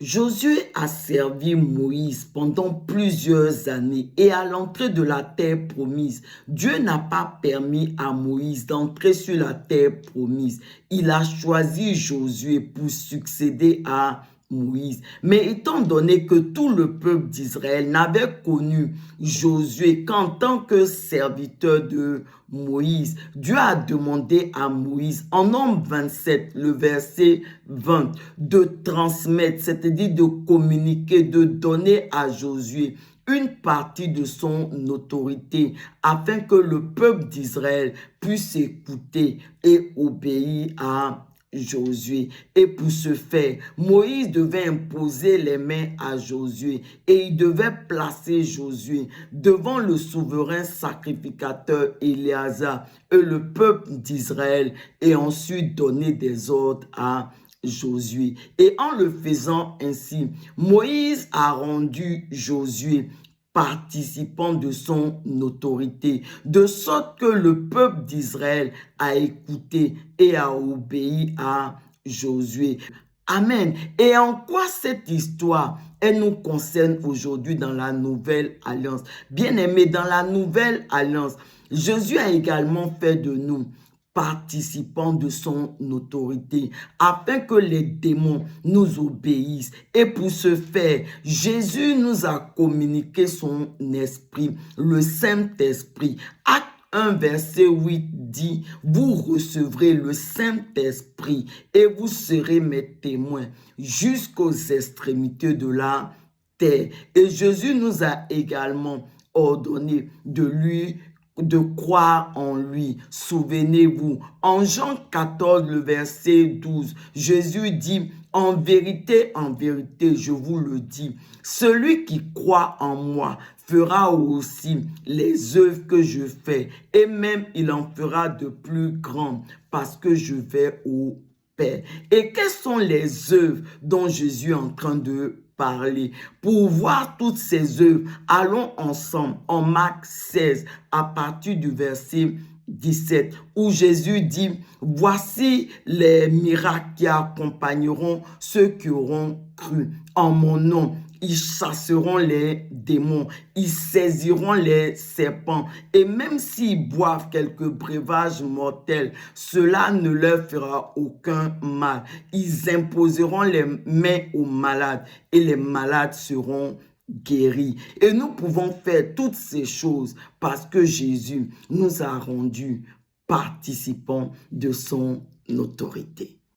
Josué a servi Moïse pendant plusieurs années et à l'entrée de la terre promise, Dieu n'a pas permis à Moïse d'entrer sur la terre promise. Il a choisi Josué pour succéder à Moïse. Mais étant donné que tout le peuple d'Israël n'avait connu Josué qu'en tant que serviteur de Moïse, Dieu a demandé à Moïse, en Nombre 27, le verset 20, de transmettre, c'est-à-dire de communiquer, de donner à Josué une partie de son autorité afin que le peuple d'Israël puisse écouter et obéir à Josué. Et pour ce faire, Moïse devait imposer les mains à Josué et il devait placer Josué devant le souverain sacrificateur Éléazar et le peuple d'Israël et ensuite donner des ordres à Josué. Et en le faisant ainsi, Moïse a rendu Josué participant de son autorité, de sorte que le peuple d'Israël a écouté et a obéi à Josué. Amen. Et en quoi cette histoire, elle nous concerne aujourd'hui dans la nouvelle alliance? Bien-aimés, dans la nouvelle alliance, Jésus a également fait de nous participants de son autorité, afin que les démons nous obéissent. Et pour ce faire, Jésus nous a communiqué son esprit, le Saint-Esprit. Acte 1, verset 8 dit, vous recevrez le Saint-Esprit et vous serez mes témoins jusqu'aux extrémités de la terre. Et Jésus nous a également ordonné de croire en lui. Souvenez-vous, en Jean 14, le verset 12, Jésus dit, en vérité, je vous le dis, celui qui croit en moi fera aussi les œuvres que je fais, et même il en fera de plus grandes, parce que je vais au Père. Et quelles sont les œuvres dont Jésus est en train de parler? Pour voir toutes ces œuvres, allons ensemble en Marc 16 à partir du verset 17 où Jésus dit, voici les miracles qui accompagneront ceux qui auront cru en mon nom. Ils chasseront les démons, ils saisiront les serpents, et même s'ils boivent quelques breuvages mortels, cela ne leur fera aucun mal. Ils imposeront les mains aux malades, et les malades seront guéris. Et nous pouvons faire toutes ces choses parce que Jésus nous a rendus participants de son autorité.